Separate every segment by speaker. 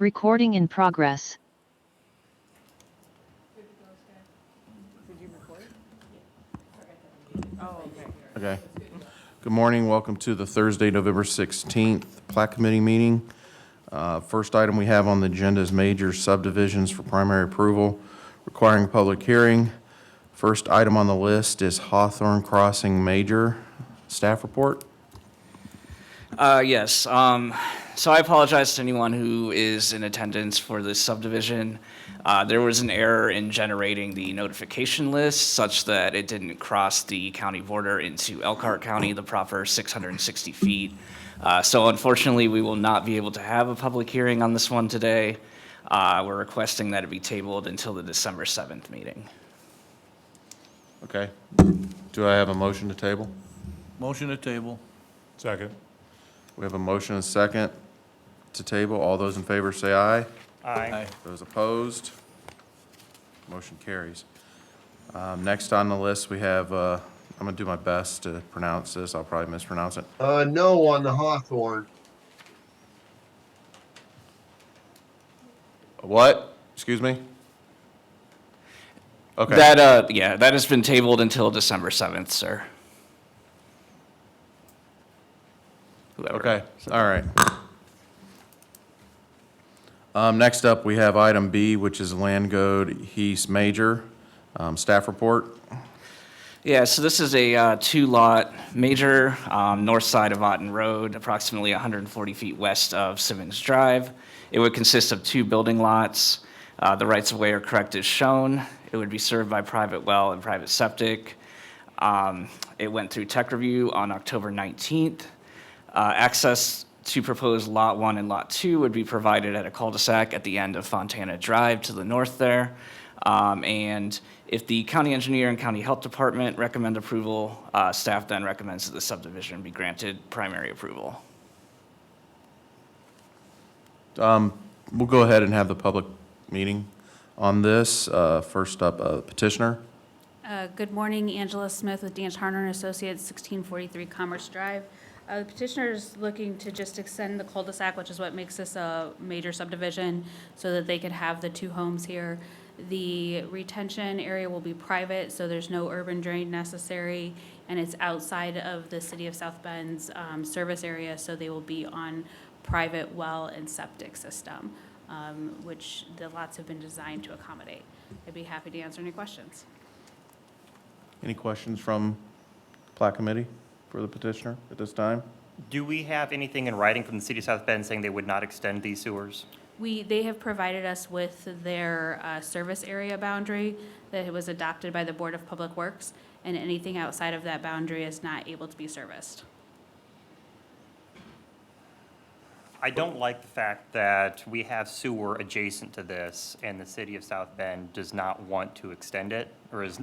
Speaker 1: Recording in progress.
Speaker 2: Okay. Good morning. Welcome to the Thursday, November 16th Plat Committee meeting. First item we have on the agenda is major subdivisions for primary approval requiring public hearing. First item on the list is Hawthorne Crossing Major. Staff report.
Speaker 3: Yes. So I apologize to anyone who is in attendance for this subdivision. There was an error in generating the notification list such that it didn't cross the county border into Elkhart County, the proper 660 feet. So unfortunately, we will not be able to have a public hearing on this one today. We're requesting that it be tabled until the December 7th meeting.
Speaker 2: Okay. Do I have a motion to table?
Speaker 4: Motion to table.
Speaker 5: Second.
Speaker 2: We have a motion and a second to table. All those in favor say aye.
Speaker 5: Aye.
Speaker 2: Those opposed? Motion carries. Next on the list, we have, I'm going to do my best to pronounce this. I'll probably mispronounce it.
Speaker 6: No on the Hawthorne.
Speaker 2: What? Excuse me? Okay.
Speaker 3: That has been tabled until December 7th, sir. Whoever.
Speaker 2: Okay, all right. Next up, we have item B, which is Land Code East Major. Staff report.
Speaker 3: Yeah, so this is a two-lot major, north side of Otten Road, approximately 140 feet west of Simmons Drive. It would consist of two building lots. The rights-of-way are correct as shown. It would be served by private well and private septic. It went through tech review on October 19th. Access to proposed Lot 1 and Lot 2 would be provided at a cul-de-sac at the end of Fontana Drive to the north there. And if the county engineer and county health department recommend approval, staff then recommends that the subdivision be granted primary approval.
Speaker 2: We'll go ahead and have the public meeting on this. First up, petitioner.
Speaker 7: Good morning, Angela Smith with Dan Harner and Associates, 1643 Commerce Drive. The petitioner is looking to just extend the cul-de-sac, which is what makes this a major subdivision, so that they could have the two homes here. The retention area will be private, so there's no urban drain necessary, and it's outside of the City of South Bend's service area, so they will be on private well and septic system, which the lots have been designed to accommodate. I'd be happy to answer any questions.
Speaker 2: Any questions from Plat Committee for the petitioner at this time?
Speaker 5: Do we have anything in writing from the city of South Bend saying they would not extend these sewers?
Speaker 7: They have provided us with their service area boundary that was adopted by the Board of Public Works, and anything outside of that boundary is not able to be serviced.
Speaker 5: I don't like the fact that we have sewer adjacent to this and the city of South Bend does not want to extend it or is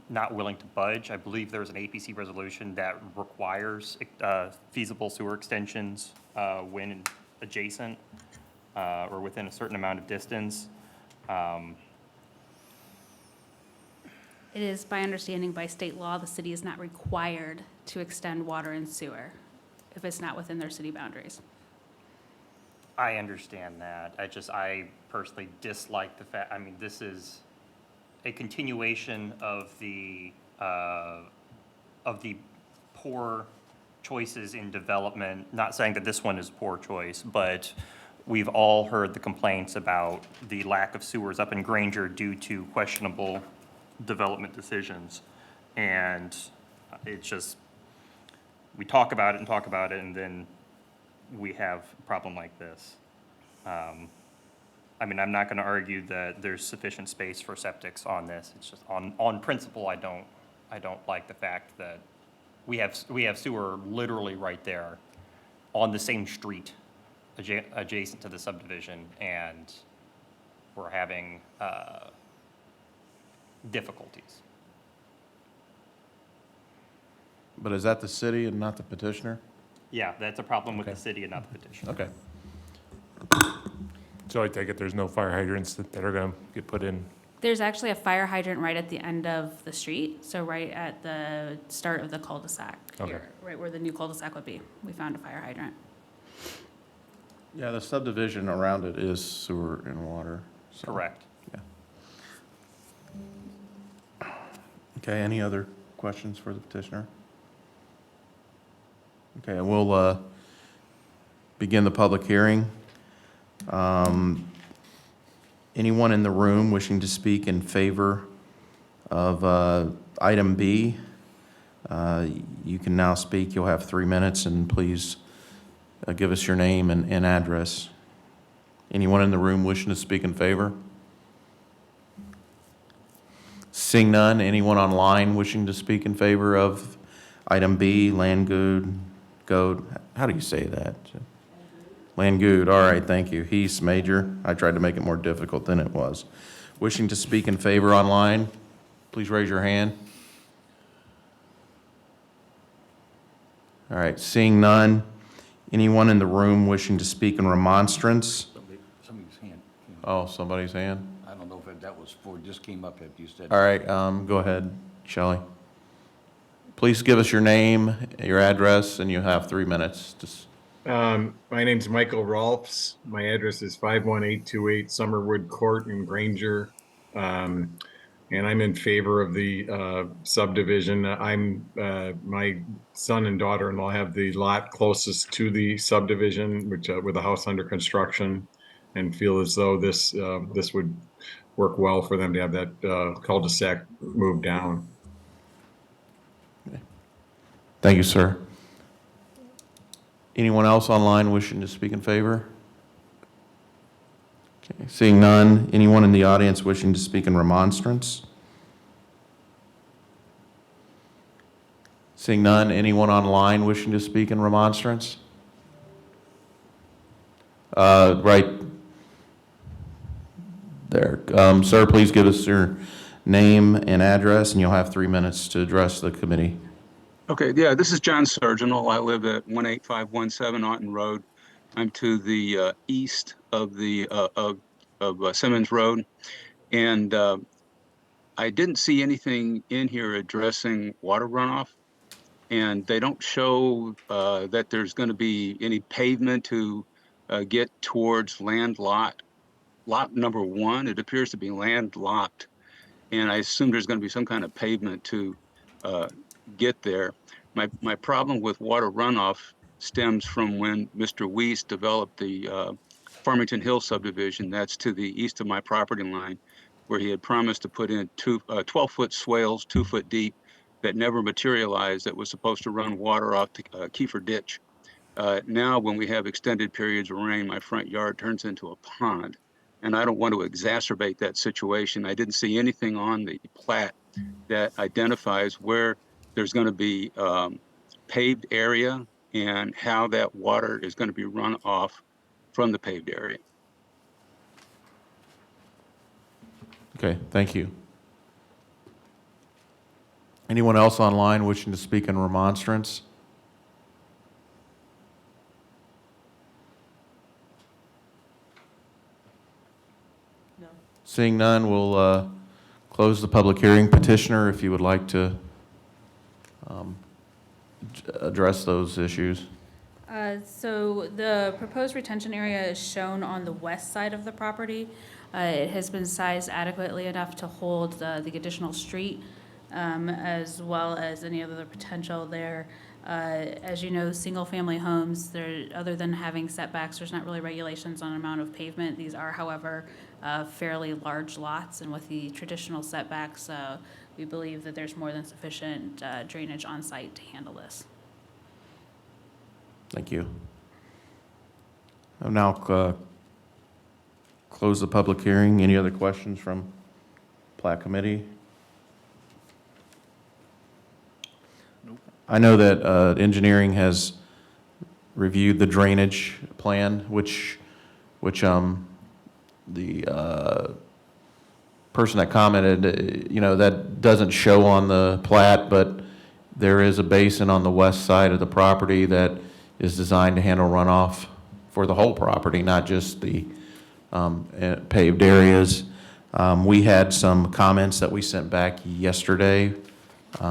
Speaker 5: not willing to budge. I believe there's an APC resolution that requires feasible sewer extensions when adjacent or within a certain amount of distance.
Speaker 7: It is, by understanding by state law, the city is not required to extend water and sewer if it's not within their city boundaries.
Speaker 5: I understand that. I personally dislike the fact, I mean, this is a continuation of the poor choices in development. Not saying that this one is a poor choice, but we've all heard the complaints about the lack of sewers up in Granger due to questionable development decisions. And it's just, we talk about it, and then we have a problem like this. I mean, I'm not going to argue that there's sufficient space for septics on this. It's just on principle, I don't like the fact that we have sewer literally right there on the same street adjacent to the subdivision, and we're having difficulties.
Speaker 2: But is that the city and not the petitioner?
Speaker 5: Yeah, that's a problem with
Speaker 2: Okay.
Speaker 5: the city and not the petition.
Speaker 2: Okay.
Speaker 8: So I take it there's no fire hydrants that are going to get put in?
Speaker 7: There's actually a fire hydrant right at the end of the street, so right at the start of the cul-de-sac
Speaker 8: Okay.
Speaker 7: here, right where the new cul-de-sac would be. We found a fire hydrant.
Speaker 2: Yeah, the subdivision around it is sewer and water. so-
Speaker 5: Correct.
Speaker 2: Okay, any other questions for the petitioner? Okay, we'll begin the public hearing. Anyone in the room wishing to speak in favor of item B, you can now speak. You'll have 3 minutes, and please give us your name and address. Anyone in the room wishing to speak in favor? Seeing none, anyone online wishing to speak in favor of item B, Landgood, how do you say that? Landgood, all right, thank you. Heath, Major, I tried to make it more difficult than it was. Wishing to speak in favor online, please raise your hand. All right, seeing none, anyone in the room wishing to speak in remonstrance?
Speaker 1: Somebody's hand.
Speaker 2: Oh, somebody's hand?
Speaker 1: I don't know if that was for, just came up after you said.
Speaker 2: All right, go ahead, Shelley. Please give us your name, your address, and you have 3 minutes.
Speaker 9: My name's Michael Rolfs. My address is 51828 Summerwood Court in Granger. And I'm in favor of the subdivision. My son and daughter-in-law have the lot closest to the subdivision, which with a house under construction, and feel as though this would work well for them to have that cul-de-sac moved down.
Speaker 2: Thank you, sir. Anyone else online wishing to speak in favor? Okay, seeing none, anyone in the audience wishing to speak in remonstrance? Seeing none, anyone online wishing to speak in remonstrance? Right there. Sir, please give us your name and address, and you'll have 3 minutes to address the committee.
Speaker 10: Okay, yeah, this is John Surgeonal. I live at 18517 Auten Road. I'm to the east of the Simmons Road, and I didn't see anything in here addressing water runoff, and they don't show that there's going to be any pavement to get towards lot number 1. It appears to be landlocked, and I assume there's going to be some kind of pavement to get there. My problem with water runoff stems from when Mr. Weiss developed the Farmington Hill subdivision. That's to the east of my property line, where he had promised to put in 12-foot swales, 2 foot deep, that never materialized, that was supposed to run water off to Kiefer Ditch. Now, when we have extended periods of rain, my front yard turns into a pond, and I don't want to exacerbate that situation. I didn't see anything on the plat that identifies where there's going to be paved area and how that water is going to be run off from the paved area.
Speaker 2: Okay, thank you. Anyone else online wishing to speak in remonstrance?
Speaker 11: No.
Speaker 2: Seeing none, we'll close the public hearing. Petitioner, if you would like to address those issues.
Speaker 7: So the proposed retention area is shown on the west side of the property. It has been sized adequately enough to hold the additional street, as well as any other potential there. As you know, single-family homes, other than having setbacks, there's not really regulations on amount of pavement. These are, however, fairly large lots, and with the traditional setbacks, we believe that there's more than sufficient drainage on site to handle this.
Speaker 2: Thank you. I'll now close the public hearing. Any other questions from Plat Committee? I know that engineering has reviewed the drainage plan, which the person that commented, that doesn't show on the plat, but there is a basin on the west side of the property that is designed to handle runoff for the whole property, not just the paved areas. We had some comments that we sent back yesterday.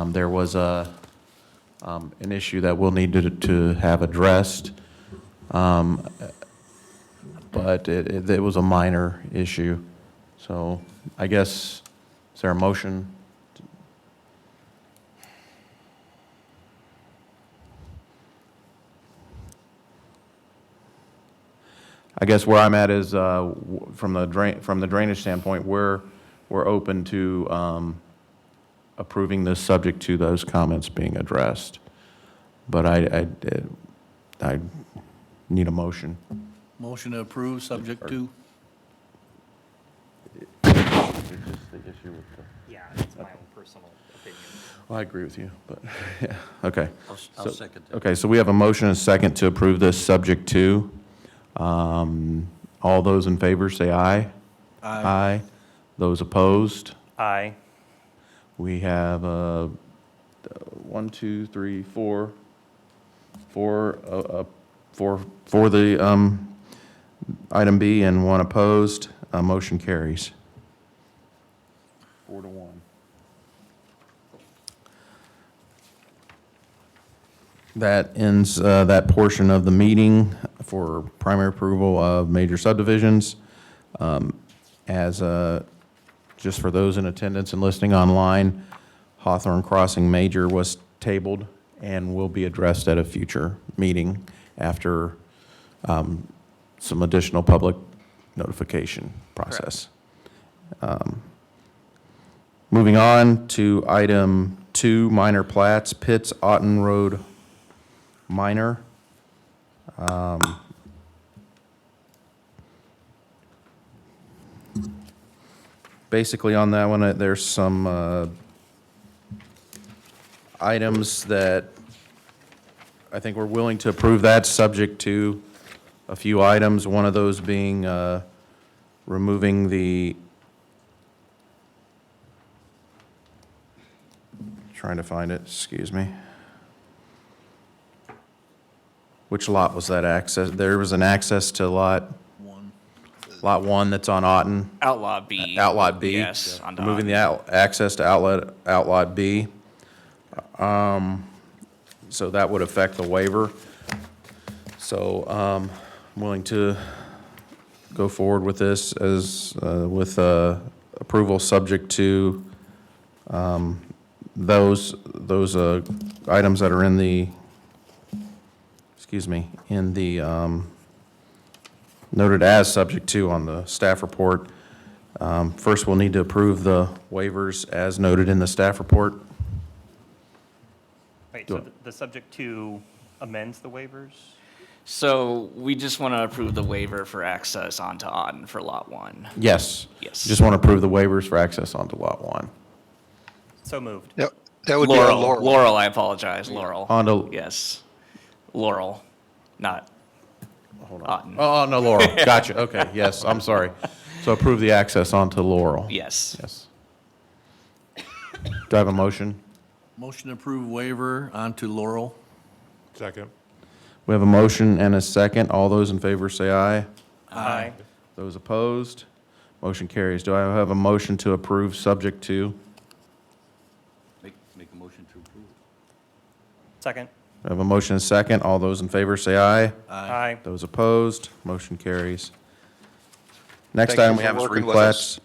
Speaker 2: There was an issue that we'll need to have addressed. but it was a minor issue. So I guess, is there a motion? I guess where I'm at is, from the drainage standpoint, we're open to approving this subject to those comments being addressed. But I need a motion.
Speaker 4: Motion to approve, subject to.
Speaker 5: Yeah, it's my own personal opinion.
Speaker 2: Well, I agree with you, but, yeah, okay.
Speaker 1: I'll
Speaker 2: So-
Speaker 1: second that.
Speaker 2: Okay, so we have a motion and a second to approve this subject to. All those in favor say aye. Aye. Those opposed?
Speaker 5: Aye.
Speaker 2: We have, 1, 2, 3, 4, for the, item B and 1 opposed. Motion carries. 4 to 1. That ends, that portion of the meeting for primary approval of major subdivisions. Just for those in attendance and listening online, Hawthorne Crossing Major was tabled and will be addressed at a future meeting after some additional public notification process. Moving on to item 2, minor plats, Pitts Otten Road minor. Basically on that one, there's some items that I think we're willing to approve that, subject to a few items, one of those being removing the, trying to find it, excuse me. Which lot was that access? There was an access to lot 1 that's on Otten.
Speaker 3: Outlot B.
Speaker 2: Outlot B.
Speaker 3: Yes. onto
Speaker 2: Moving the
Speaker 3: Otten.
Speaker 2: access to outlot B. So that would affect the waiver. So, I'm willing to go forward with this as, with, approval subject to, those items that are in the, in the, noted as subject to on the staff report. First, we'll need to approve the waivers as noted in the staff report.
Speaker 5: Wait,
Speaker 2: Do
Speaker 5: so
Speaker 2: it.
Speaker 5: the subject to amends the waivers?
Speaker 3: So we just want to approve the waiver for access onto Otten for Lot 1.
Speaker 2: Yes.
Speaker 3: Yes.
Speaker 2: Just want to approve the waivers for access onto Lot 1.
Speaker 5: So moved.
Speaker 6: Yep, that would be on Laurel.
Speaker 3: Laurel, I apologize, Laurel.
Speaker 2: Onto,
Speaker 3: Yes. Laurel, not Otten.
Speaker 2: oh, no, Laurel. Gotcha, okay, yes, I'm sorry. So approve the access onto Laurel.
Speaker 3: Yes.
Speaker 2: Yes. Do I have a motion?
Speaker 4: Motion to approve waiver onto Laurel.
Speaker 8: Second.
Speaker 2: We have a motion and a second. All those in favor say aye.
Speaker 5: Aye.
Speaker 2: Those opposed? Motion carries. Do I have a motion to approve subject to?
Speaker 1: Make a motion to approve.
Speaker 5: Second.
Speaker 2: I have a motion and a second. All those in favor say aye.
Speaker 5: Aye.
Speaker 2: Those opposed? Motion carries. Next
Speaker 6: Thank you
Speaker 2: item we
Speaker 6: for
Speaker 2: have is
Speaker 6: working with us.
Speaker 2: replats.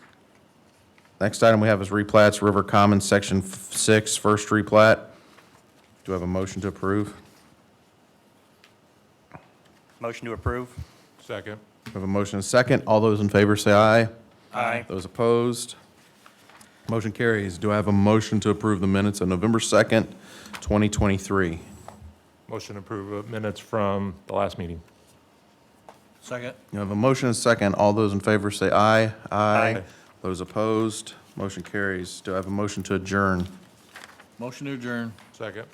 Speaker 2: Next item we have is replats, River Commons, Section 6, first replat. Do I have a motion to approve?
Speaker 5: Motion to approve?
Speaker 8: Second.
Speaker 2: We have a motion and a second. All those in favor say aye.
Speaker 5: Aye.
Speaker 2: Those opposed? Motion carries. Do I have a motion to approve the minutes of November 2nd, 2023?
Speaker 8: Motion to approve minutes from the last meeting.
Speaker 4: Second.
Speaker 2: You have a motion and a second. All those in favor say aye.
Speaker 8: Aye.
Speaker 2: Those opposed? Motion carries. Do I have a motion to adjourn?
Speaker 4: Motion to adjourn.
Speaker 8: Second.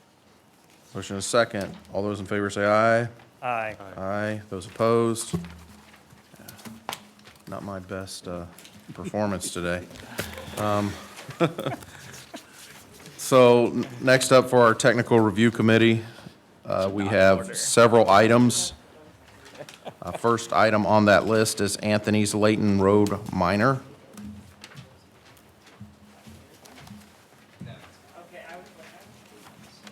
Speaker 2: Motion and a second. All those in favor say aye.
Speaker 5: Aye.
Speaker 2: Aye. Those opposed? Not my best performance today. So next up for our technical review committee, we have several items. First item on that list is Anthony's Layton Road minor.